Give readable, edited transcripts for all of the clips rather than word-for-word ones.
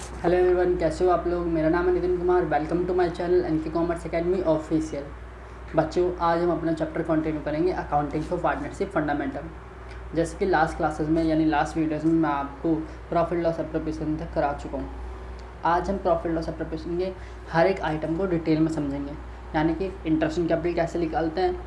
Hello everyone, कैसे हो आप लोग। मेरा नाम है Nitin Kumar. Welcome to my channel NK commerce academy official. बच्चों, आज हम अपना चैप्टर कंटिन्यू करेंगे अकाउंटिंग फॉर पार्टनरशिप फंडामेंटल। जैसे कि लास्ट क्लासेस में यानी लास्ट वीडियोस में मैं आपको प्रॉफिट लॉस एप्रोप्रिएशन तक करा चुका हूँ। आज हम प्रॉफिट लॉस एप्रोप्रिएशन के हर एक आइटम को डिटेल में समझेंगे, यानी कि इंटरेस्ट ऑन कैपिटल कैसे निकालते हैं,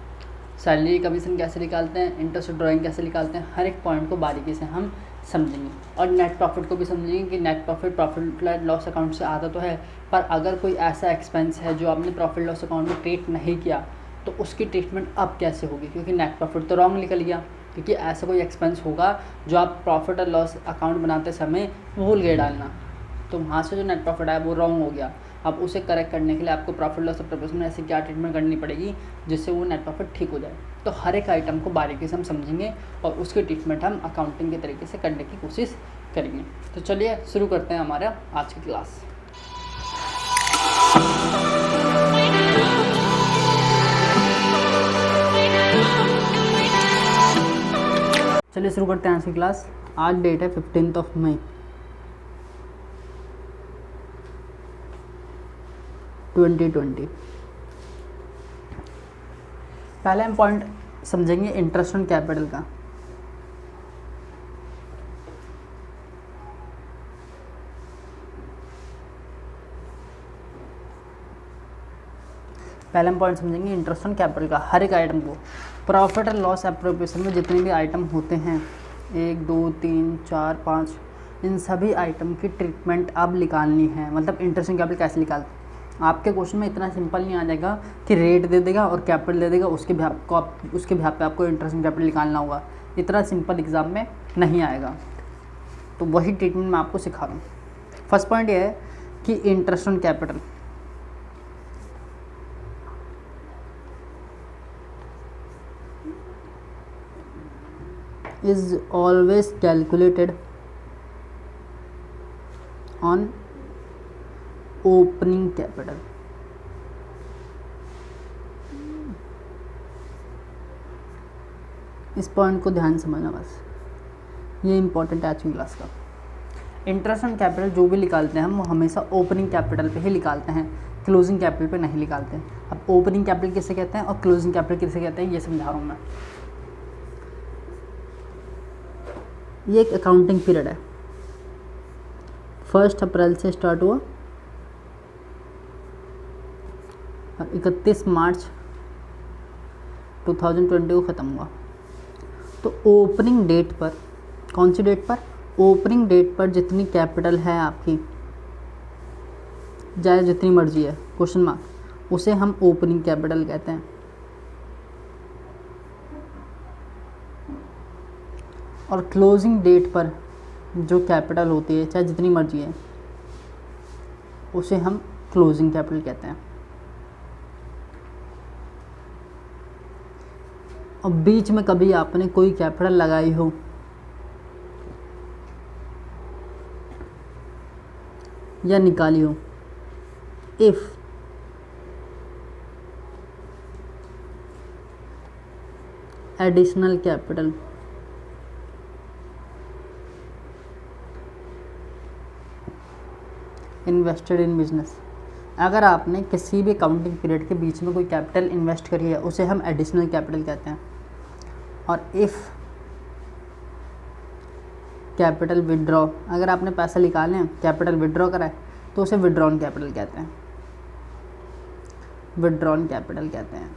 सैलरी कमीशन कैसे निकालते हैं, इंटरेस्ट ड्राइंग कैसे निकालते हैं, हर एक पॉइंट को बारीकी से हम समझेंगे। और नेट प्रॉफिट को भी समझेंगे कि नेट प्रॉफिट लॉस अकाउंट से आता तो है, पर अगर कोई ऐसा एक्सपेंस है जो आपने प्रॉफिट लॉस अकाउंट में ट्रीट नहीं किया तो उसकी ट्रीटमेंट अब कैसे होगी, क्योंकि नेट प्रॉफिट तो रॉन्ग निकल गया। क्योंकि ऐसा कोई एक्सपेंस होगा जो आप प्रॉफिट और लॉस अकाउंट बनाते समय भूल गए डालना, तो वहाँ से जो नेट प्रॉफिट आया वो रॉन्ग हो गया। अब उसे करेक्ट करने के लिए आपको प्रॉफिट लॉस एप्रोप्रिएशन में ऐसी क्या ट्रीटमेंट करनी पड़ेगी जिससे वो नेट प्रॉफिट ठीक हो जाए। तो हर एक आइटम को बारीकी से हम समझेंगे और उसकी ट्रीटमेंट हम अकाउंटिंग के तरीके से करने की कोशिश करेंगे। तो चलिए शुरू करते हैं हमारा आज की क्लास। चलिए शुरू करते हैं आज की क्लास। आज डेट है 15 मई 2020। पहले हम पॉइंट समझेंगे इंटरेस्ट ऑन कैपिटल का। पहले हम पॉइंट समझेंगे इंटरेस्ट ऑन कैपिटल का। हर एक आइटम को प्रॉफिट और लॉस एप्रोप्रिएशन में जितने भी आइटम होते हैं 1 2 3 4 5, इन सभी आइटम की ट्रीटमेंट अब निकालनी है। मतलब इंटरेस्ट ऑन कैपिटल कैसे निकालते हैं। आपके क्वेश्चन में इतना सिंपल नहीं आ जाएगा कि रेट दे देगा और कैपिटल दे देगा, उसके बिहाफ पे आपको इंटरेस्ट ऑन कैपिटल निकालना होगा। इतना सिंपल एग्जाम में नहीं आएगा, तो वही ट्रीटमेंट मैं आपको सिखा रहा हूँ। फर्स्ट पॉइंट ये है कि interest on capital is always calculated on opening capital। इस पॉइंट को ध्यान समझना बस, ये इंपॉर्टेंट है आज की क्लास का। इंटरेस्ट ऑन कैपिटल जो भी निकालते हैं हम वो हमेशा ओपनिंग कैपिटल पे ही निकालते हैं, क्लोजिंग कैपिटल पे नहीं निकालते हैं। अब ओपनिंग कैपिटल किसे कहते हैं और क्लोजिंग कैपिटल किसे कहते हैं ये समझा रहा हूँ मैं। ये एक अकाउंटिंग पीरियड है, 1 अप्रैल से स्टार्ट हुआ और 31 मार्च 2020 को ख़त्म हुआ। तो ओपनिंग डेट पर, कौन सी डेट पर, ओपनिंग डेट पर जितनी कैपिटल है आपकी, चाहे जितनी मर्जी है, क्वेश्चन मार्क, उसे हम ओपनिंग कैपिटल कहते हैं। और क्लोजिंग डेट पर जो कैपिटल होती है चाहे जितनी मर्जी है उसे हम क्लोजिंग कैपिटल कहते हैं। और बीच में कभी आपने कोई कैपिटल लगाई हो या निकाली हो, if additional capital invested in business, अगर आपने किसी भी अकाउंटिंग पीरियड के बीच में कोई कैपिटल इन्वेस्ट करी है उसे हम एडिशनल कैपिटल कहते हैं। और इफ़ कैपिटल विड्रॉ, अगर आपने पैसा निकाले हैं, कैपिटल विड्रॉ करा है, तो उसे विड्रॉन कैपिटल कहते हैं। विड्रॉन कैपिटल कहते हैं।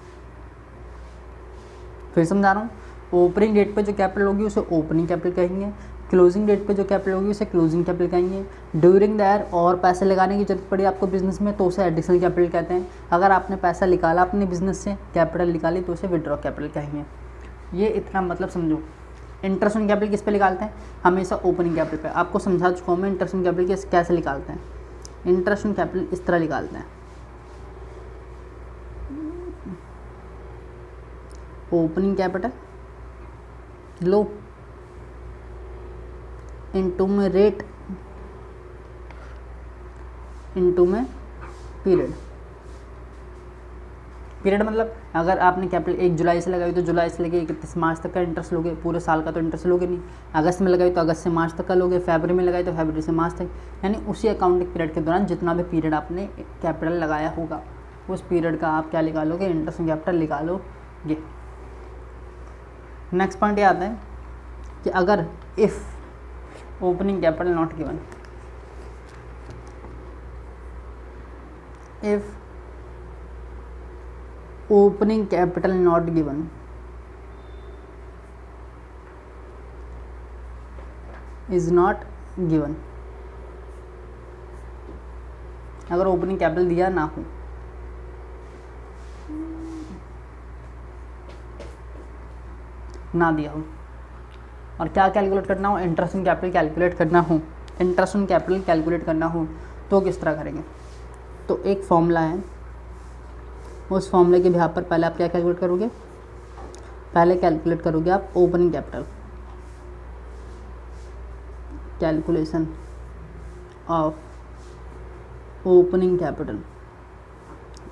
फिर समझा रहा हूँ, ओपनिंग डेट पे जो कैपिटल होगी उसे ओपनिंग कैपिटल कहेंगे, क्लोजिंग डेट पे जो कैपिटल होगी उसे क्लोजिंग कैपिटल कहेंगे। ड्यूरिंग द ईयर और पैसे लगाने की जरूरत पड़ी आपको बिजनेस में तो उसे एडिशनल कैपिटल कहते हैं। अगर आपने पैसा निकाला अपने बिजनेस से, कैपिटल निकाली, तो उसे विड्रॉ कैपिटल कहेंगे। ये इतना मतलब समझो। इंटरेस्ट ऑन कैपिटल किस पे निकालते हैं, हमेशा ओपनिंग कैपिटल पे। आपको समझा चुका हूँ मैं इंटरेस्ट ऑन कैपिटल कैसे निकालते हैं। इंटरेस्ट ऑन कैपिटल इस तरह निकालते हैं, ओपनिंग कैपिटल लो इनटू में रेट इनटू में पीरियड। पीरियड मतलब अगर आपने कैपिटल 1 जुलाई से लगाई तो जुलाई से लेके 31 मार्च तक का इंटरेस्ट लोगे, पूरे साल का तो इंटरेस्ट लोगे नहीं। अगस्त में लगाई तो अगस्त से मार्च तक का लोगे, फरवरी में लगाई तो फरवरी से मार्च तक, यानी उसी अकाउंटिंग पीरियड के दौरान जितना भी पीरियड आपने कैपिटल लगाया होगा उस पीरियड का आप क्या निकालोगे, इंटरेस्ट ऑन कैपिटल निकालोगे। नेक्स्ट पॉइंट ये आता है कि अगर if opening capital not given, if opening capital not given, is not given, अगर ओपनिंग कैपिटल दिया ना हो, ना दिया हो और क्या कैलकुलेट करना हो, इंटरेस्ट ऑन कैपिटल कैलकुलेट करना हो, इंटरेस्ट ऑन कैपिटल कैलकुलेट करना हो तो किस तरह करेंगे। तो एक फॉर्मूला है, उस फॉर्मूले के बिहाफ पर पहले आप क्या कैलकुलेट करोगे, पहले कैलकुलेट करोगे आप opening capital, calculation of opening capital,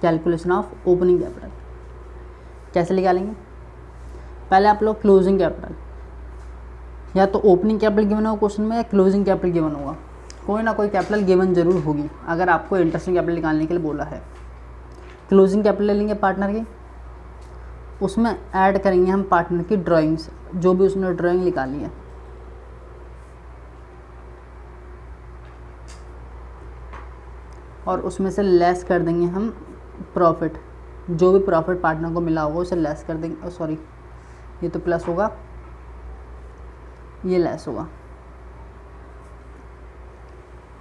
calculation of opening capital कैसे निकालेंगे। पहले आप लोग क्लोजिंग कैपिटल, या तो ओपनिंग कैपिटल गिवन होगा क्वेश्चन में या क्लोजिंग कैपिटल गिवन होगा, कोई ना कोई कैपिटल गिवन जरूर होगी अगर आपको इंटरेस्टिंग कैपिटल निकालने के लिए बोला है। क्लोजिंग कैपिटल ले लेंगे पार्टनर की, उसमें ऐड करेंगे हम पार्टनर की ड्राइंग्स, जो भी उसने ड्राइंग निकाली है, और उसमें से लेस कर देंगे हम प्रॉफिट, जो भी प्रॉफिट पार्टनर को मिला होगा उसे लेस कर देंगे। सॉरी, ये तो प्लस होगा, ये लेस होगा,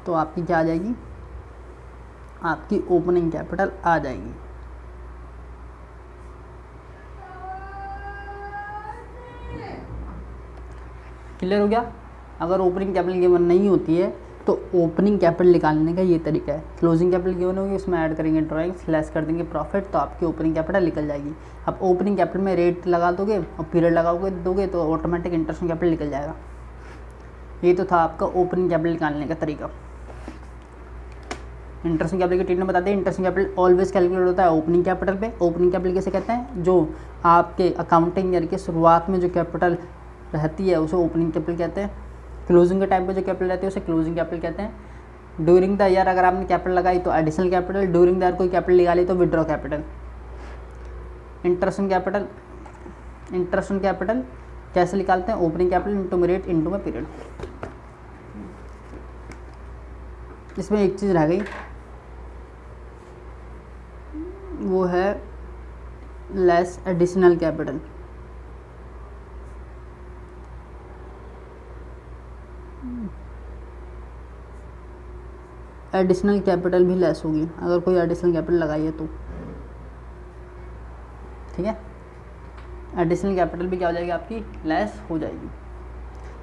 तो आपकी क्या आ जाएगी, आपकी ओपनिंग कैपिटल आ जाएगी। क्लियर हो गया। अगर ओपनिंग कैपिटल गिवन नहीं होती है तो ओपनिंग कैपिटल निकालने का ये तरीका है, क्लोजिंग कैपिटल गिवन होगी उसमें ऐड करेंगे ड्राइंग्स, लेस कर देंगे प्रॉफिट, तो आपकी ओपनिंग कैपिटल निकल जाएगी। अब ओपनिंग कैपिटल में रेट लगा दोगे और पीरियड लगाओगे दोगे तो ऑटोमेटिक इंटरेस्ट ऑन कैपिटल निकल जाएगा। ये तो था आपका ओपनिंग कैपिटल निकालने का तरीका। इंटरेस्ट ऑन कैपिटल के ट्रीटमेंट बताते हैं। Interest on capital always calculate होता है ओपनिंग कैपिटल पे। ओपनिंग कैपिटल कैसे कहते हैं, जो आपके अकाउंटिंग ईयर के शुरुआत में जो कैपिटल रहती है उसे ओपनिंग कैपिटल कहते हैं। क्लोजिंग के टाइम पे जो कैपिटल रहती है उसे क्लोजिंग कैपिटल कहते हैं। ड्यूरिंग द ईयर अगर आपने कैपिटल लगाई तो additional capital, during the year कोई कैपिटल निकाली तो withdraw capital. Interest on capital, interest on capital कैसे निकालते हैं, opening capital into rate into में पीरियड। इसमें एक चीज़ रह गई, वो है less additional capital. Additional capital भी लेस होगी अगर कोई एडिशनल कैपिटल लगाई है तो, ठीक है। एडिशनल कैपिटल भी क्या हो जाएगी आपकी, लेस हो जाएगी।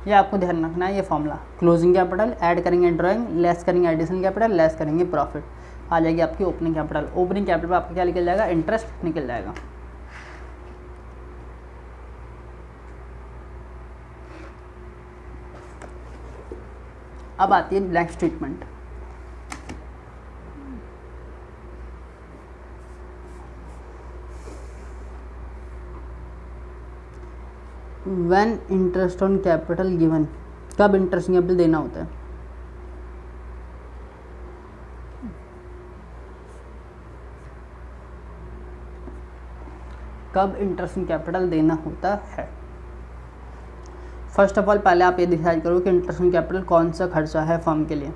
ये आपको ध्यान रखना है, ये फॉर्मूला। क्लोजिंग कैपिटल ऐड करेंगे ड्राइंग, लेस करेंगे एडिशनल कैपिटल, लेस करेंगे प्रॉफिट, आ जाएगी आपकी ओपनिंग कैपिटल। ओपनिंग कैपिटल पर आपका क्या निकल जाएगा, इंटरेस्ट निकल जाएगा। अब आती है next treatment. When interest on capital given, कब इंटरेस्ट ऑन कैपिटल देना होता है, कब इंटरेस्ट ऑन कैपिटल देना होता है। फर्स्ट ऑफ ऑल पहले आप ये डिसाइड करो कि इंटरेस्ट ऑन कैपिटल कौन सा खर्चा है फर्म के लिए।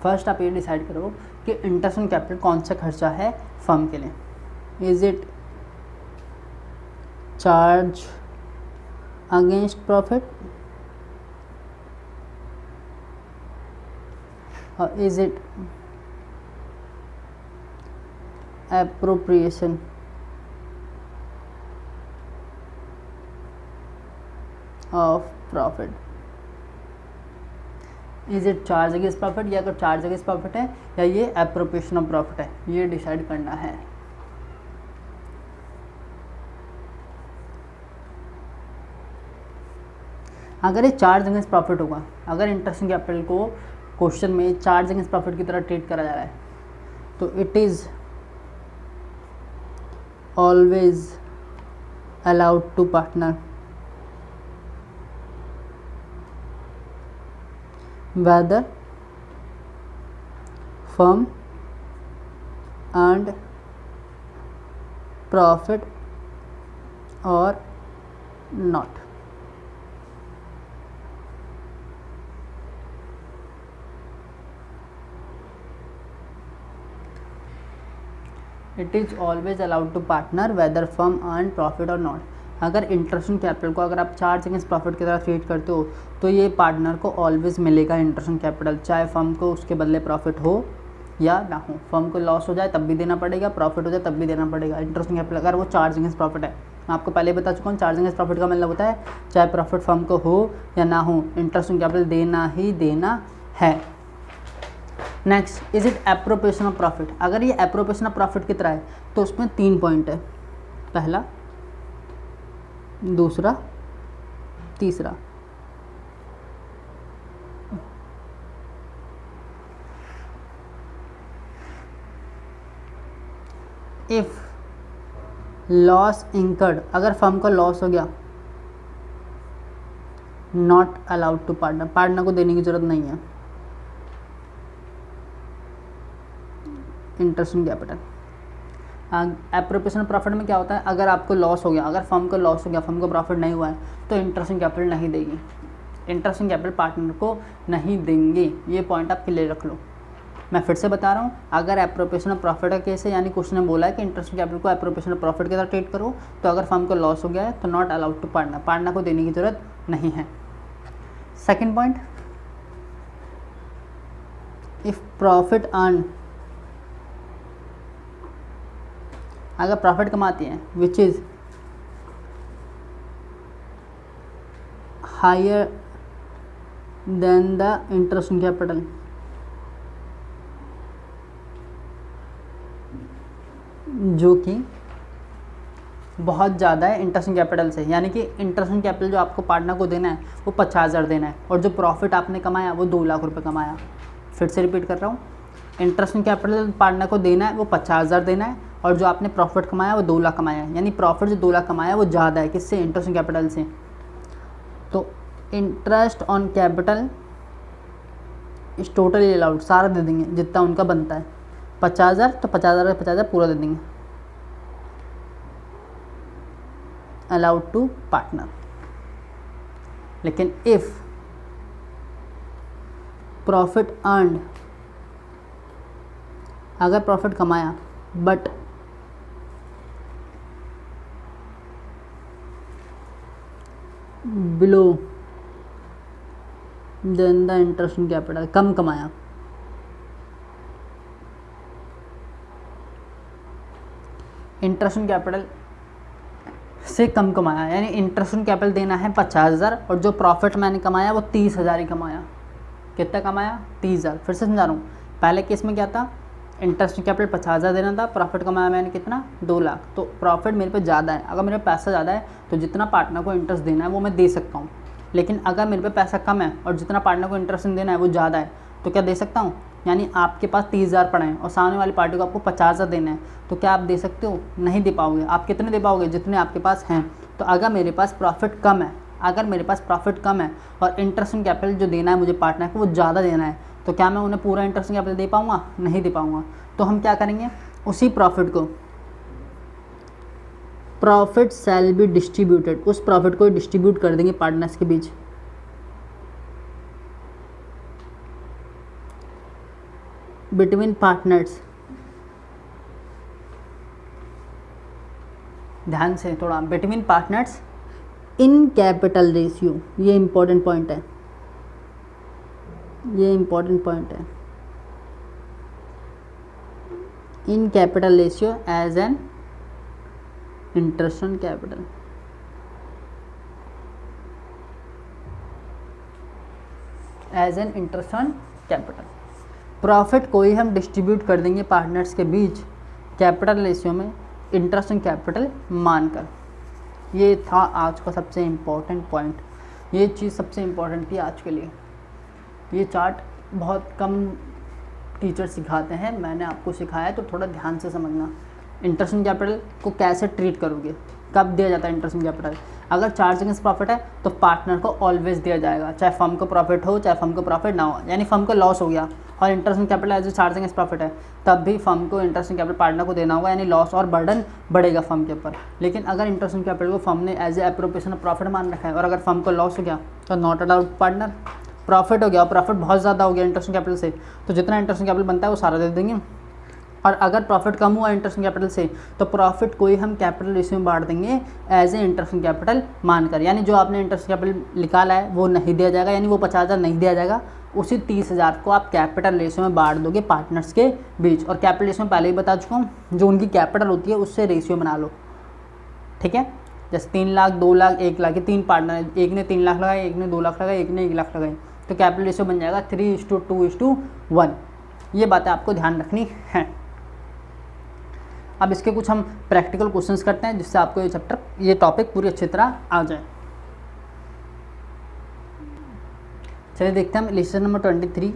फर्स्ट आप ये डिसाइड करो कि इंटरेस्ट ऑन कैपिटल कौन सा खर्चा है फर्म के लिए। Is it charge against profit or is it appropriation of profit? Is it charge against profit, या अगर चार्ज अगेंस्ट प्रॉफिट है या ये एप्रोप्रिएशन ऑफ प्रॉफिट है, ये डिसाइड करना है। अगर ये चार्ज अगेंस्ट प्रॉफिट होगा, अगर इंटरेस्ट कैपिटल को क्वेश्चन में चार्ज अगेंस्ट प्रॉफिट की तरह ट्रीट करा जा रहा है, तो it is always allowed to partner whether firm earned profit or not. It is always allowed to partner whether firm earned profit or not. अगर इंटरेस्ट कैपिटल को अगर आप चार्ज अगेंस्ट प्रॉफिट की तरह ट्रीट करते हो तो ये पार्टनर को ऑलवेज मिलेगा इंटरेस्ट कैपिटल, चाहे फर्म को उसके बदले प्रॉफिट हो या ना हो। फर्म को लॉस हो जाए तब भी देना पड़ेगा, प्रॉफिट हो जाए तब भी देना पड़ेगा इंटरेस्ट कैपिटल, अगर वो चार्ज अगेंस्ट प्रॉफिट है। मैं आपको पहले बता चुका हूँ चार्ज अगेंस्ट प्रॉफिट का मतलब होता है चाहे प्रॉफिट फर्म को हो या ना हो, इंटरेस्ट कैपिटल देना ही देना है। Next, is it appropriation of profit. अगर ये एप्रोप्रिएशन ऑफ प्रॉफिट की तरह है तो उसमें 3 पॉइंट है, पहला, दूसरा, तीसरा। इफ लॉस इंकर्ड, अगर फर्म का लॉस हो गया, not allowed to partner, partner को देने की जरूरत नहीं है interest in capital. Appropriation profit में क्या होता है, अगर आपको लॉस हो गया, अगर फर्म को लॉस हो गया, फर्म को प्रॉफिट नहीं हुआ है तो इंटरेस्ट इन कैपिटल नहीं देगी, इंटरेस्ट इन कैपिटल पार्टनर को नहीं देंगे। ये पॉइंट आप क्लियर रख लो। मैं फिर से बता रहा हूँ, अगर एप्रोप्रिएशन ऑफ प्रॉफिट का केस है, यानी क्वेश्चन ने बोला है कि इंटरेस्ट इन कैपिटल को एप्रोप्रिएशन ऑफ प्रॉफिट की तरह ट्रीट करो, तो अगर फर्म को लॉस हो गया है तो not allowed to partner, partner को देने की जरूरत नहीं है। Second point, if profit earn, अगर प्रॉफिट कमाती हैं which is higher than the interest in capital, जो कि बहुत ज़्यादा है इंटरेस्ट इन कैपिटल से, यानी कि इंटरेस्ट इन कैपिटल जो आपको पार्टनर को देना है वो 50,000 देना है और जो प्रॉफिट आपने कमाया वो 2 लाख रुपए कमाया। फिर से रिपीट कर रहा हूँ, इंटरेस्ट इन कैपिटल पार्टनर को देना है वो 50,000 देना है और जो आपने प्रॉफिट कमाया वो 2 लाख कमाया है, यानी प्रॉफिट जो 2 लाख कमाया वो ज़्यादा है किससे, इंटरेस्ट इन कैपिटल से। तो इंटरेस्ट ऑन कैपिटल इस टोटली अलाउड, सारा दे देंगे जितना उनका बनता है, 50,000 तो 50,000 का 50,000 पूरा दे देंगे, अलाउड टू पार्टनर। लेकिन इफ प्रॉफिट अर्नड, अगर प्रॉफिट कमाया but below than the interest in capital, कम कमाया, इंटरेस्ट इन कैपिटल से कम कमाया, यानी इंटरेस्ट इन कैपिटल देना है 50,000 और जो प्रॉफिट मैंने कमाया वो 30,000 ही कमाया। कितना कमाया, 30,000। फिर से समझा रहा हूँ, पहले केस में क्या था, इंटरेस्ट इन कैपिटल 50,000 देना था, प्रॉफिट कमाया मैंने कितना, 2 लाख। तो प्रॉफिट मेरे पे ज़्यादा है, अगर मेरे पे पैसा ज़्यादा है तो जितना पार्टनर को इंटरेस्ट देना है वो मैं दे सकता हूँ। लेकिन अगर मेरे पे पैसा कम है और जितना पार्टनर को इंटरेस्ट देना है वो ज़्यादा है तो क्या दे सकता हूँ, यानी आपके पास 30,000 पड़े हैं और सामने वाली पार्टी को आपको 50,000 देना है, तो क्या आप दे सकते हो, नहीं दे पाओगे। आप कितने दे पाओगे, जितने आपके पास हैं। तो अगर मेरे पास प्रॉफिट कम है, अगर मेरे पास प्रॉफिट कम है और इंटरेस्ट इन कैपिटल जो देना है मुझे पार्टनर को वो ज़्यादा देना है, तो क्या मैं उन्हें पूरा इंटरेस्ट इन कैपिटल दे पाऊँगा, नहीं दे पाऊँगा। तो हम क्या करेंगे, उसी प्रॉफिट को, प्रॉफिट शैल बी डिस्ट्रीब्यूटेड, उस प्रॉफिट को डिस्ट्रीब्यूट कर देंगे पार्टनर्स के बीच। बिटवीन पार्टनर्स, ध्यान से थोड़ा, between partners in capital ratio, ये इंपॉर्टेंट पॉइंट है, ये इंपॉर्टेंट पॉइंट है। In capital ratio as an interest on capital, as an interest on capital. Profit को ही हम डिस्ट्रीब्यूट कर देंगे पार्टनर्स के बीच कैपिटल रेशियो में इंटरेस्ट ऑन कैपिटल मानकर। ये था आज का सबसे इम्पोर्टेंट पॉइंट। ये चीज़ सबसे इम्पोर्टेंट थी आज के लिए। ये चार्ट बहुत कम टीचर सिखाते हैं, मैंने आपको सिखाया, तो थोड़ा ध्यान से समझना। इंटरेस्ट कैपिटल को कैसे ट्रीट करोगे, कब दिया जाता है इंटरेस्ट कैपिटल? अगर चार्ज अगेंस्ट प्रॉफिट है तो पार्टनर को ऑलवेज दिया जाएगा, चाहे फर्म को प्रॉफिट हो चाहे फर्म को प्रॉफिट ना हो। यानी फर्म को लॉस हो गया और interest capital as a charge against profit है, तब भी फर्म को इंटरेस्ट कैपिटल पार्टनर को देना होगा, यानी लॉस और बर्डन बढ़ेगा फर्म के ऊपर। लेकिन अगर इंटरेस्ट कैपिटल को फर्म ने as a appropriation of profit मान रखा है और अगर फर्म को लॉस हो गया तो नॉट अलाउड पार्टनर। प्रॉफिट हो गया और प्रॉफिट बहुत ज़्यादा हो गया इंटरेस्ट कैपिटल से, तो जितना इंटरेस्ट कैपिटल बनता है वो सारा दे देंगे। और अगर प्रॉफिट कम हुआ इंटरेस्ट कैपिटल से तो प्रॉफिट को ही हम कैपिटल रेशियो में बांट देंगे एज ए इंटरेस्ट कैपिटल मानकर। यानी जो आपने इंटरेस्ट कैपिटल निकाला है वो नहीं दिया जाएगा, यानी वो 50,000 नहीं दिया जाएगा, उसी 30,000 को आप कैपिटल रेशियो में बांट दोगे पार्टनर्स के बीच। और कैपिटल रेशियो में पहले ही बता चुका हूँ, जो उनकी कैपिटल होती है उससे रेशियो बना लो, ठीक है। जैसे 3 लाख, 2 लाख, 1 लाख, ये 3 पार्टनर है, एक ने 3 लाख लगाए, एक ने 2 लाख लगाए, एक ने 1 लाख लगाए, तो कैपिटल रेशियो बन जाएगा 3:2:1। ये बातें आपको ध्यान रखनी है। अब इसके कुछ हम प्रैक्टिकल क्वेश्चंस करते हैं जिससे आपको ये चैप्टर, ये टॉपिक पूरी अच्छी तरह आ जाए। चलिए देखते हैं हम इलिस्ट्रेशन नंबर 23।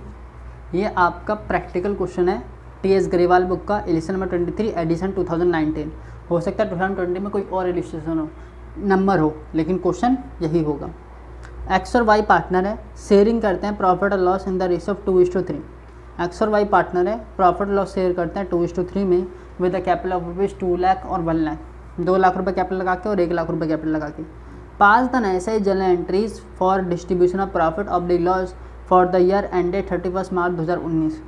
ये आपका प्रैक्टिकल क्वेश्चन है टी.एस. ग्रेवाल बुक का, इलिस्ट्रेशन नंबर 23 एडिशन 2019। हो सकता है 2020 में कोई और इलिस्ट्रेशन हो, नंबर हो, लेकिन क्वेश्चन यही होगा। एक्स और वाई पार्टनर है, शेयरिंग करते हैं प्रॉफिट और loss in the ratio of 2:3। X और वाई पार्टनर है, प्रॉफिट और लॉस शेयर करते हैं 2:3 में with the capital of rupees 2 lakh और 1 लाख, 2 लाख रुपये कैपिटल लगा के और 1 लाख रुपये कैपिटल लगा के। Pass the necessary journal entries for distribution of profit of the loss for the year ended 31 March 2019।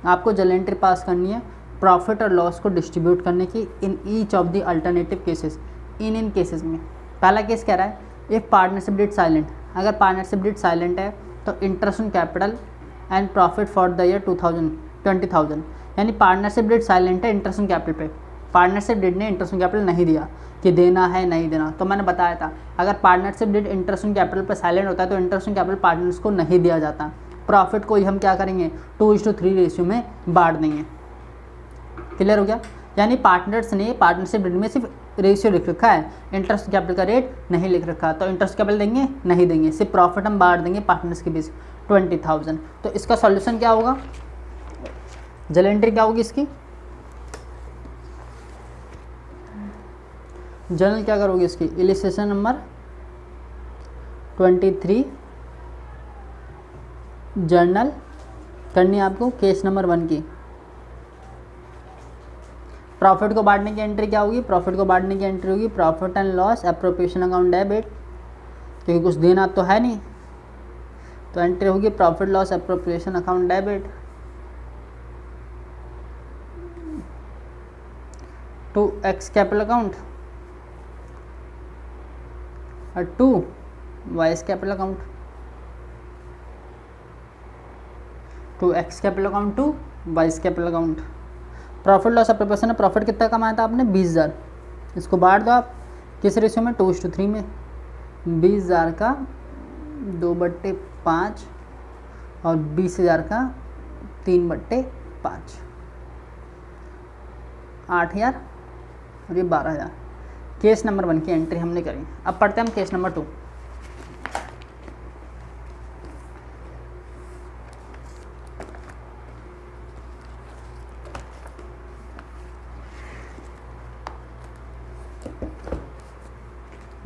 आपको जनरल एंट्री पास करनी है प्रॉफिट और लॉस को डिस्ट्रीब्यूट करने की in each of the alternative cases, in cases में। पहला केस कह रहा है इफ़ पार्टनरशिप डिड साइलेंट, अगर पार्टनरशिप डिड साइलेंट है तो interest on capital and profit for the year 20,000। यानी पार्टनरशिप डिड साइलेंट है इंटरेस्ट ऑन कैपिटल पे, पार्टनरशिप डिड ने इंटरेस्ट ऑन कैपिटल नहीं दिया कि देना है नहीं देना। तो मैंने बताया था अगर partnership did interest on capital पे साइलेंट होता है तो इंटरेस्ट ऑन कैपिटल पार्टनर्स को नहीं दिया जाता। प्रॉफिट को ही हम क्या करेंगे 2:3 रेशियो में बांट देंगे। क्लियर हो गया? यानी पार्टनर्स ने पार्टनरशिप डिड में सिर्फ रेशियो लिख रखा है, इंटरेस्ट कैपिटल का रेट नहीं लिख रखा, तो इंटरेस्ट कैपिटल देंगे नहीं देंगे, सिर्फ प्रॉफिट हम बांट देंगे पार्टनर्स के बीच 20,000। तो इसका सॉल्यूशन क्या होगा, जनरल एंट्री क्या होगी इसकी, जर्नल क्या करोगे इसकी, इलिस्ट्रेशन नंबर 23 जर्नल करनी है आपको केस नंबर 1 की। प्रॉफिट को बांटने की एंट्री क्या होगी, प्रॉफिट को बांटने की एंट्री होगी profit and loss appropriation account debit, क्योंकि कुछ देना तो है नहीं, तो एंट्री होगी profit loss appropriation account debit to X capital account और to Y's capital account, to X capital account to Y's capital account. Profit loss appropriation है, प्रॉफिट कितना कमाया था आपने 20,000, इसको बांट दो आप किस रेशियो में 2:3 में, 20,000 का 2/5 और 20,000 का 3/5, 8,000 और ये 12,000। केस नंबर 1 की एंट्री हमने करी। अब पढ़ते हैं हम केस नंबर 2।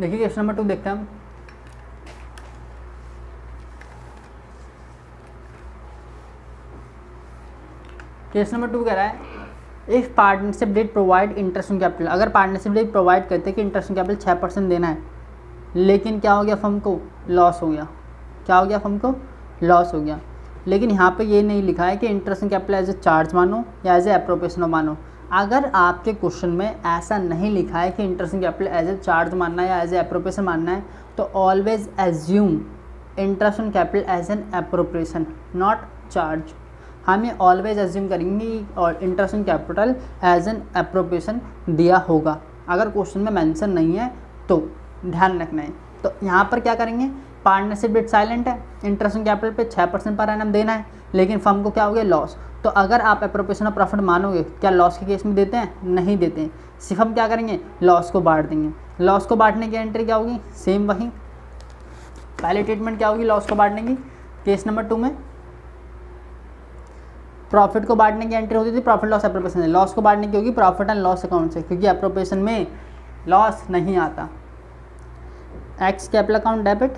देखिए केस नंबर 2 देखते हैं हम। केस नंबर 2 कह रहा है if partnership did provide interest on capital, अगर पार्टनरशिप डिड प्रोवाइड करते हैं कि इंटरेस्ट ऑन कैपिटल 6% देना है, लेकिन क्या हो गया फर्म को लॉस हो गया, क्या हो गया फर्म को लॉस हो गया, लेकिन यहाँ पे ये नहीं लिखा है कि interest on capital as a charge मानो या एज ए एप्रोप्रिएशन मानो। अगर आपके क्वेश्चन में ऐसा नहीं लिखा है कि interest on capital as a charge मानना है या एज ए एप्रोप्रिएशन मानना है, तो always assume interest on capital as an appropriation not charge. हम ये ऑलवेज एज्यूम करेंगे और interest on capital as an appropriation दिया होगा। अगर क्वेश्चन में मेंशन नहीं है तो ध्यान रखना है। तो यहाँ पर क्या करेंगे, पार्टनरशिप डिड साइलेंट है, इंटरेस्ट ऑन कैपिटल पे 6% पर एनम देना है, लेकिन फर्म को क्या हो गया लॉस। तो अगर आप एप्रोप्रिएशन ऑफ प्रॉफिट मानोगे, क्या लॉस के केस में देते हैं, नहीं देते हैं, सिर्फ हम क्या करेंगे लॉस को बांट देंगे। लॉस को बांटने की एंट्री क्या होगी, सेम वही पहली ट्रीटमेंट क्या होगी लॉस को बांटने की। केस नंबर 2 में प्रॉफिट को बांटने की एंट्री होती थी प्रॉफिट लॉस एप्रोप्रिएशन से, लॉस को बांटने की होगी प्रॉफिट एंड लॉस अकाउंट से, क्योंकि एप्रोप्रिएशन में लॉस नहीं आता। X capital account debit,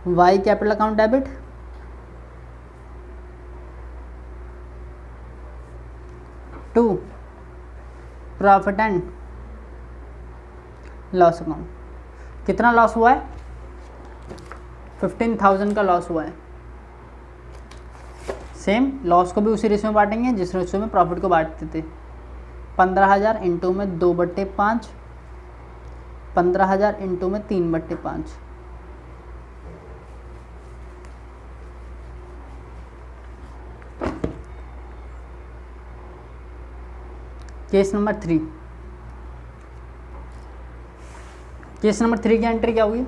Y capital account debit, to profit and loss account. कितना लॉस हुआ है? 15,000 का लॉस हुआ है। सेम लॉस को भी उसी रेशियो में बांटेंगे जिस रेशियो में प्रॉफिट को बांटते थे। 15,000 इंटू में 2/5, 15,000 इंटू में 3/5। केस नंबर 3, केस नंबर 3 की एंट्री क्या होगी?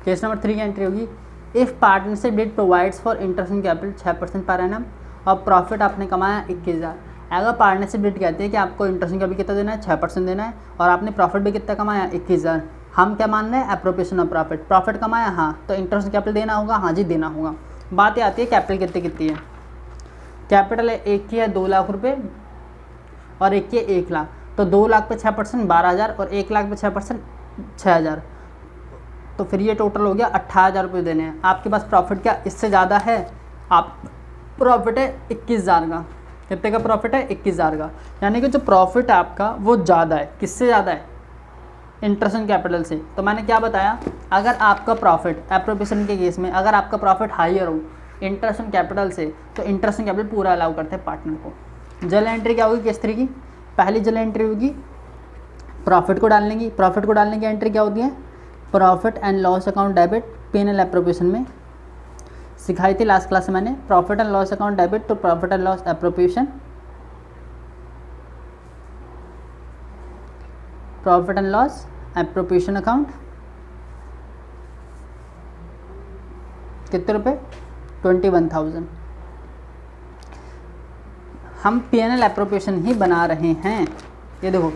केस नंबर 3 की एंट्री होगी if partnership deed provides for interest in capital 6% per annum और प्रॉफिट आपने कमाया 21,000। अगर पार्टनरशिप डिड कहती है कि आपको इंटरेस्ट इन कैपिटल कितना देना है 6% देना है और आपने प्रॉफिट भी कितना कमाया 21,000, हम क्या मान रहे हैं एप्रोप्रिएशन ऑफ प्रॉफिट। प्रॉफिट कमाया हाँ, तो इंटरेस्ट इन कैपिटल देना होगा, हाँ जी देना होगा। बात ये आती है कैपिटल कितनी है। कैपिटल है एक की है 2 लाख रुपये और एक की है 1 लाख, तो 2 लाख पे 6% 12,000 और 1 लाख पे 6% 6,000, तो फिर ये टोटल हो गया 18,000 रुपये देने हैं। आपके पास प्रॉफिट क्या इससे ज़्यादा है? आप प्रॉफिट है 21,000 का। कितने का प्रॉफिट है? 21,000 का। यानी कि जो प्रॉफिट है आपका वो ज़्यादा है। किससे ज़्यादा है? इंटरेस्ट इन कैपिटल से। तो मैंने क्या बताया, अगर आपका प्रॉफिट एप्रोप्रिएशन के केस में अगर आपका प्रॉफिट हाइयर हो इंटरेस्ट इन कैपिटल से, तो इंटरेस्ट इन कैपिटल पूरा अलाउ करते हैं पार्टनर को। जल एंट्री क्या होगी केस 3 की? पहली जल एंट्री होगी प्रॉफिट को डालने की। प्रॉफिट को डालने की एंट्री क्या होती है? Profit and loss account debit P&L appropriation में सिखाई थी लास्ट क्लास में मैंने। Profit and loss account debit to profit and loss appropriation, profit and loss appropriation account. कितने रुपए? 21,000। हम P&L एप्रोप्रिएशन ही बना रहे हैं। ये देखो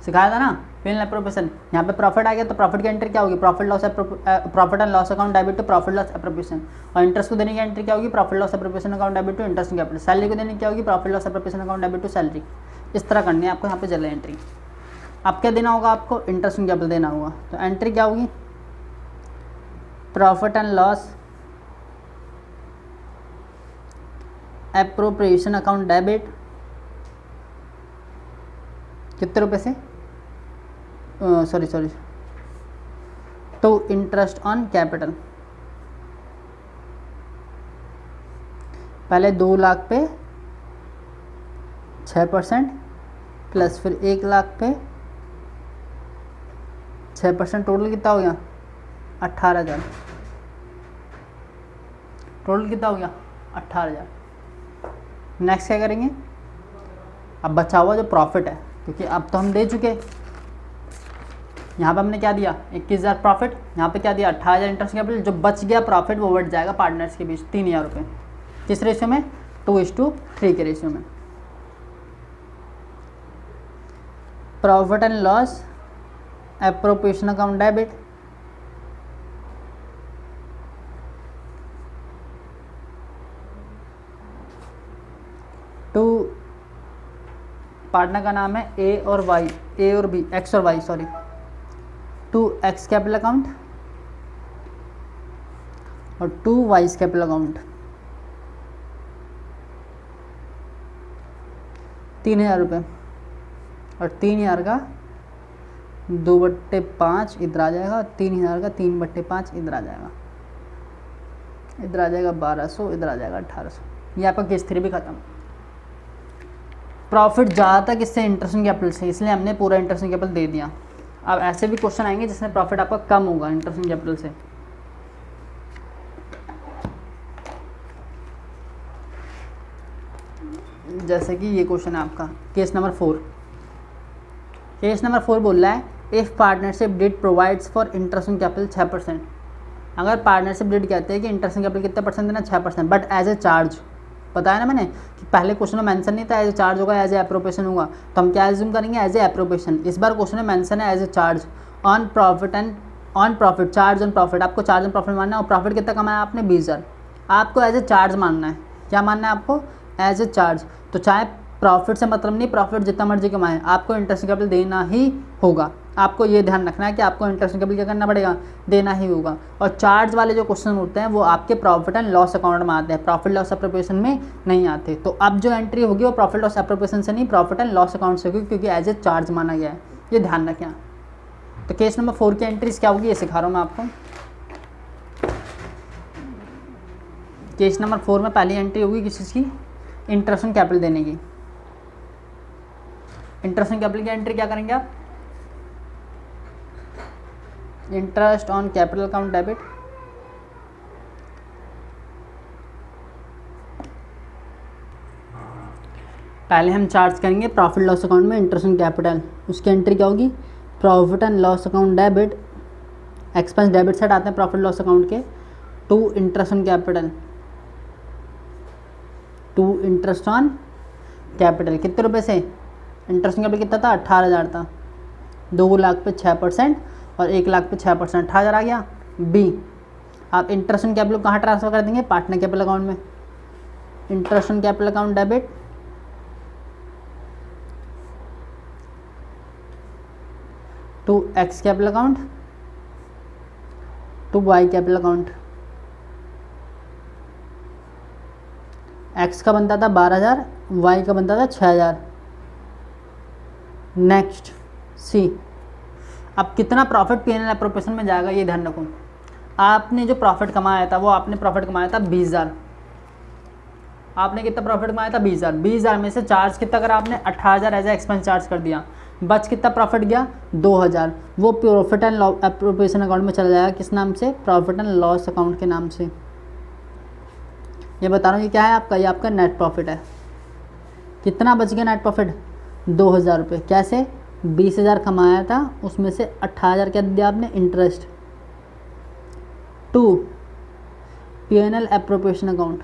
सिखाया था ना P&L एप्रोप्रिएशन। यहाँ पे प्रॉफिट आ गया तो प्रॉफिट की एंट्री क्या होगी? Profit and loss account debit to profit loss appropriation. और इंटरेस्ट को देने की एंट्री क्या होगी? Profit loss appropriation account debit to interest in capital. Salary को देने की क्या होगी? Profit loss appropriation account debit to salary. इस तरह करनी है आपको यहाँ पे जर्नल एंट्री। अब क्या देना होगा आपको? इंटरेस्ट इन कैपिटल देना होगा। तो एंट्री क्या होगी? Profit and loss appropriation account debit कितने रुपए से? Sorry to interest on capital. पहले 2 लाख पे 6% प्लस फिर 1 लाख पे 6%, टोटल कितना हो गया? 18,000। टोटल कितना हो गया? 18,000। नेक्स्ट क्या करेंगे? अब बचा हुआ जो प्रॉफिट है, क्योंकि अब तो हम दे चुके, यहाँ पे हमने क्या दिया 21,000 प्रॉफिट, यहाँ पे क्या दिया 18,000 इंटरेस्ट कैपिटल। जो बच गया प्रॉफिट वो बढ़ जाएगा पार्टनर्स के बीच 3,000 रुपये। किस रेशियो में? 2:3 के रेशियो में। Profit and loss appropriation account debit to partner का नाम है ए और वाई, ए और बी, एक्स और Y sorry, to X capital account और टू वाइज कैपिटल अकाउंट। 3,000 रुपये और 3,000 का 2/5 इधर आ जाएगा और 3,000 का 3/5 इधर आ जाएगा। इधर आ जाएगा 1,200, इधर आ जाएगा 1,800। ये आपका केस 3 भी खत्म। प्रॉफिट ज़्यादा था किससे? इंटरेस्ट इन कैपिटल से, इसलिए हमने पूरा इंटरेस्ट इन कैपिटल दे दिया। अब ऐसे भी क्वेश्चन आएंगे जिसमें प्रॉफिट आपका कम होगा इंटरेस्ट इन कैपिटल से। जैसे कि ये क्वेश्चन है आपका केस नंबर 4। केस नंबर 4 बोल रहा है if partnership deed provides for interest in capital 6%। अगर पार्टनरशिप डिड कहते हैं कि इंटरेस्ट इन कैपिटल कितना परसेंट देना? 6%, बट एज ए चार्ज बताया ना मैंने कि पहले क्वेश्चन में मेंशन नहीं था एज ए चार्ज होगा, एज ए एप्रोप्रिएशन होगा, तो हम क्या एज्यूम करेंगे, एज ए एप्रोप्रिएशन। इस बार क्वेश्चन में मेंशन है as a charge on profit and on profit, charge on profit. आपको चार्ज ऑन प्रॉफिट मानना है और प्रॉफिट कितना कमाया आपने 20,000, आपको एज ए चार्ज मानना है। क्या मानना है आपको, एज ए चार्ज। तो चाहे प्रॉफिट से मतलब नहीं, प्रॉफिट जितना मर्जी कमाए आपको इंटरेस्ट कैपिटल देना ही होगा। आपको ये ध्यान रखना है कि आपको इंटरेस्ट कैपिटल क्या करना पड़ेगा, देना ही होगा। और चार्ज वाले जो क्वेश्चन होते हैं वो आपके प्रॉफिट एंड लॉस अकाउंट में आते हैं, प्रॉफिट लॉस एप्रोप्रिएशन में नहीं आते। तो अब जो एंट्री होगी वो प्रॉफिट लॉस एप्रोप्रिएशन से नहीं, प्रॉफिट एंड लॉस अकाउंट से होगी, क्योंकि एज ए चार्ज माना गया है। ये ध्यान रखें। तो केस नंबर 4 की एंट्रीज क्या होगी ये सिखा रहा हूँ मैं आपको। केस नंबर 4 में पहली एंट्री होगी किस चीज़ की, इंटरेस्ट ऑन कैपिटल देने की। इंटरेस्ट ऑन कैपिटल की एंट्री क्या करेंगे आप, interest on capital account debit, पहले हम चार्ज करेंगे प्रॉफिट लॉस अकाउंट में इंटरेस्ट ऑन कैपिटल। उसकी एंट्री क्या होगी, profit and loss account debit, expense debit side आते हैं प्रॉफिट लॉस अकाउंट के, to interest on capital, to interest on capital. कितने रुपए से, इंटरेस्ट ऑन कैपिटल कितना था, 18,000 था। 2 लाख पे 6% और 1 लाख पे 6%, 18,000 आ गया। बी, आप इंटरेस्ट ऑन कैपिटल कहाँ ट्रांसफर कर देंगे, पार्टनर कैपिटल अकाउंट में। Interest on capital account debit, to X capital account, to Y capital account. X का बनता था 12,000, वाई का बनता था 6,000। नेक्स्ट सी, अब कितना प्रॉफिट पीएनएल एप्रोप्रिएशन में जाएगा ये ध्यान रखो। आपने जो प्रॉफिट कमाया था वो आपने प्रॉफिट कमाया था 20,000। आपने कितना प्रॉफिट कमाया था 20,000। 20,000 में से चार्ज कितना करा आपने, 18,000 एज ए एक्सपेंस चार्ज कर दिया। बच कितना प्रॉफिट गया, 2,000। वो profit and loss appropriation account में चला जाएगा, किस नाम से, प्रॉफिट एंड लॉस अकाउंट के नाम से। ये बता रहा हूँ ये क्या है आपका, ये आपका नेट प्रॉफिट है। कितना बच गया नेट प्रॉफिट, 2,000 रुपये। कैसे, 20,000 कमाया था उसमें से 18,000 क्या दिया आपने, interest. To PNL appropriation account,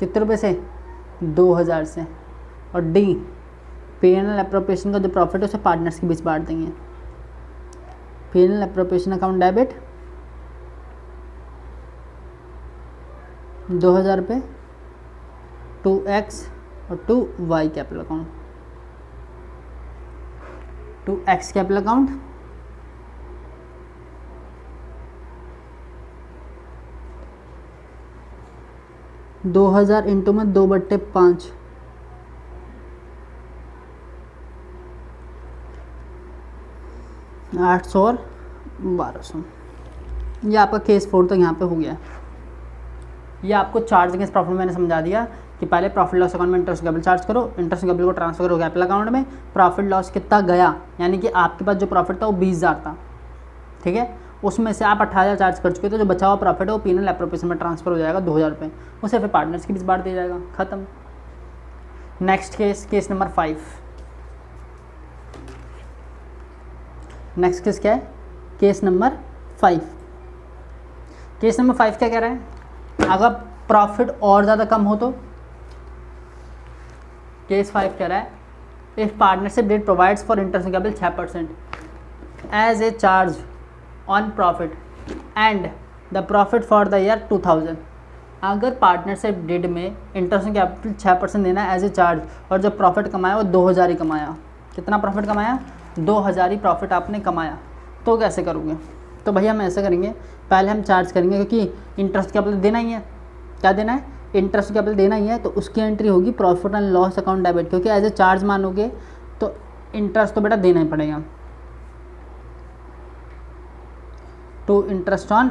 कितने रुपये से, 2,000 से। और डी, पीएनएल एप्रोप्रिएशन का जो प्रॉफिट है उसे पार्टनर्स के बीच बांट देंगे। पीएनएल एप्रोप्रिएशन अकाउंट डेबिट 2,000 रुपये, टू एक्स और to Y capital account. To X capital account, दो 2,000 इंटू में 2/5, 800 और 1,200। ये आपका केस 4 तक यहाँ पे हो गया। ये आपको चार्ज अगेंस्ट प्रॉफिट मैंने समझा दिया कि पहले प्रॉफिट लॉस अकाउंट में इंटरेस्ट कैपिटल चार्ज करो, इंटरेस्ट कैपिटल को ट्रांसफर करो कैपिटल अकाउंट में। प्रॉफिट लॉस कितना गया, यानी कि आपके पास जो प्रॉफिट था वो 20,000 था, ठीक है। उसमें से आप 18,000 चार्ज कर चुके, तो जो बचा हुआ प्रॉफिट है वो पीएनएल एप्रोप्रिएशन में ट्रांसफर हो जाएगा 2,000 रुपये। उसे फिर पार्टनर्स के बीच बांट दिया जाएगा, खत्म। Next case, case number 5। Next case क्या है, केस नंबर 5। केस नंबर 5 क्या कह रहा है, अगर प्रॉफिट और ज़्यादा कम हो तो। केस 5 कह रहा है, if partnership deed provides for interest capital 6% as a charge on profit and the profit for the year 2000। अगर पार्टनरशिप डिड में इंटरेस्ट कैपिटल 6% देना है एज ए चार्ज, और जो प्रॉफिट कमाया वो 2,000 ही कमाया। कितना प्रॉफिट कमाया, 2,000 ही प्रॉफिट आपने कमाया, तो कैसे करोगे। तो भैया हम ऐसा करेंगे, पहले हम चार्ज करेंगे क्योंकि इंटरेस्ट कैपिटल देना ही है। क्या देना है, इंटरेस्ट कैपिटल देना ही है, तो उसकी एंट्री होगी profit and loss account debit, क्योंकि एज ए चार्ज मानोगे तो इंटरेस्ट तो बेटा देना ही पड़ेगा। टू इंटरेस्ट ऑन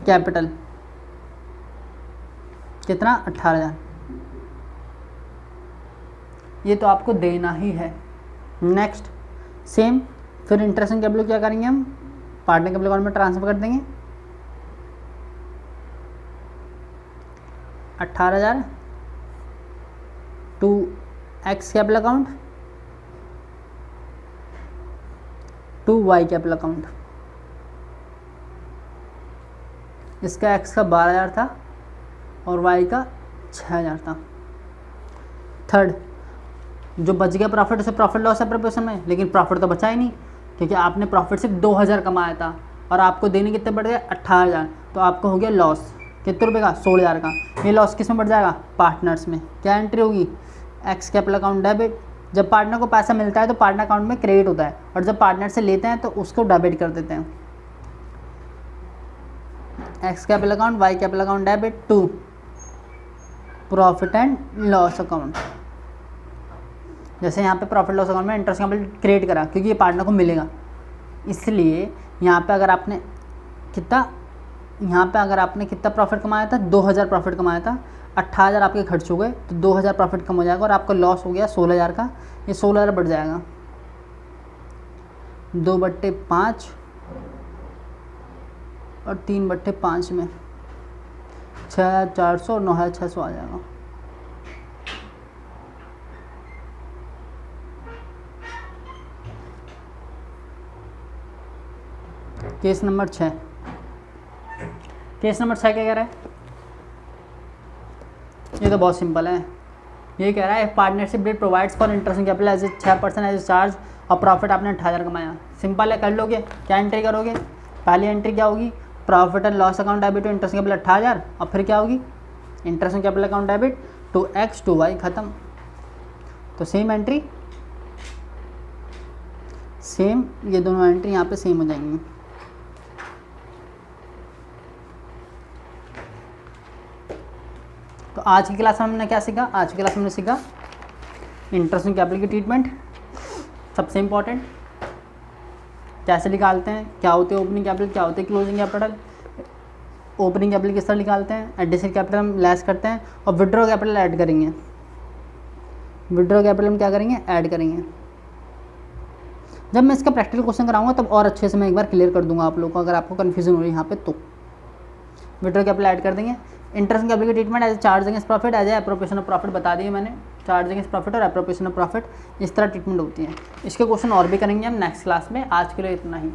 कैपिटल कितना, 18,000। ये तो आपको देना ही है। नेक्स्ट सेम, फिर इंटरेस्ट ऑन कैपिटल क्या करेंगे हम, पार्टनर कैपिटल अकाउंट में ट्रांसफर कर देंगे 18,000 to X capital account, to Y capital account. इसका x का 12,000 था और y का 6,000 था। थर्ड, जो बच गया प्रॉफिट उसे प्रॉफिट लॉस एप्रोप्रिएशन में, लेकिन प्रॉफिट तो बचा ही नहीं क्योंकि आपने प्रॉफिट सिर्फ 2,000 कमाया था और आपको देने कितने बढ़ गए 18,000, तो आपको हो गया लॉस कितने रुपए का 16,000 का। ये लॉस किस में बढ़ जाएगा पार्टनर्स में। क्या एंट्री होगी एक्स कैपिटल अकाउंट डेबिट। जब पार्टनर को पैसा मिलता है तो पार्टनर अकाउंट में क्रेडिट होता है और जब पार्टनर से लेते हैं तो उसको डेबिट कर देते हैं। X capital account Y capital account debit to profit and loss account. जैसे यहाँ पे प्रॉफिट लॉस अकाउंट में इंटरेस्ट कैपिटल क्रिएट करा क्योंकि ये पार्टनर को मिलेगा, इसलिए यहाँ पे अगर आपने कितना प्रॉफिट कमाया था 2,000 प्रॉफिट कमाया था, 18,000 आपके खर्च हो गए तो 2,000 प्रॉफिट कम हो जाएगा और आपका लॉस हो गया 16,000 का। ये 16,000 बढ़ जाएगा 2/5 और 3/5 में 6,400 और 9,600 आ जाएगा। केस नंबर 6 क्या कह रहा है? ये तो बहुत सिंपल है। ये कह रहा है partnership deed provides for interest capital as 6% as charge और प्रॉफिट आपने 18,000 कमाया। सिंपल है, कर लोगे। क्या एंट्री करोगे? पहली एंट्री क्या होगी profit and loss account debit to interest capital 18,000 और फिर क्या होगी interest capital account debit to X to Y, खत्म। तो सेम एंट्री सेम, ये दोनों एंट्री यहाँ पे सेम हो जाएंगी। तो आज की क्लास में हमने क्या सीखा? आज की क्लास में हमने सीखा इंटरेस्ट कैपिटल की ट्रीटमेंट, सबसे इम्पोर्टेंट कैसे निकालते हैं, क्या होते हैं ओपनिंग कैपिटल, क्या होते हैं क्लोजिंग कैपिटल, ओपनिंग कैपिटल किस तरह निकालते हैं, एडिशनल कैपिटल हम लेस करते हैं और विड्रॉ कैपिटल ऐड करेंगे। विड्रॉ कैपिटल हम क्या करेंगे ऐड करेंगे। जब मैं इसका प्रैक्टिकल क्वेश्चन कराऊंगा तब और अच्छे से मैं एक बार क्लियर कर दूंगा आप लोगों को, अगर आपको कन्फ्यूजन हो रही है यहाँ पे तो। विड्रॉ कैपिटल ऐड कर देंगे। इंटरेस्ट कैपिटल की treatment as charge against profit as appropriation of profit बता दी मैंने। चार्ज अगेंस्ट प्रॉफिट और एप्रोप्रिएशन ऑफ प्रॉफिट इस तरह ट्रीटमेंट होती है। इसके क्वेश्चन और भी करेंगे हम नेक्स्ट क्लास में। आज के लिए इतना ही।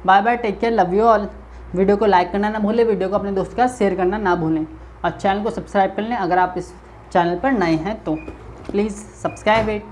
Bye bye, take care, love you all. Video को लाइक करना ना भूलें, वीडियो को अपने दोस्त के साथ शेयर करना ना भूलें और चैनल को सब्सक्राइब कर लें अगर आप इस चैनल पर नए हैं तो। Please subscribe it.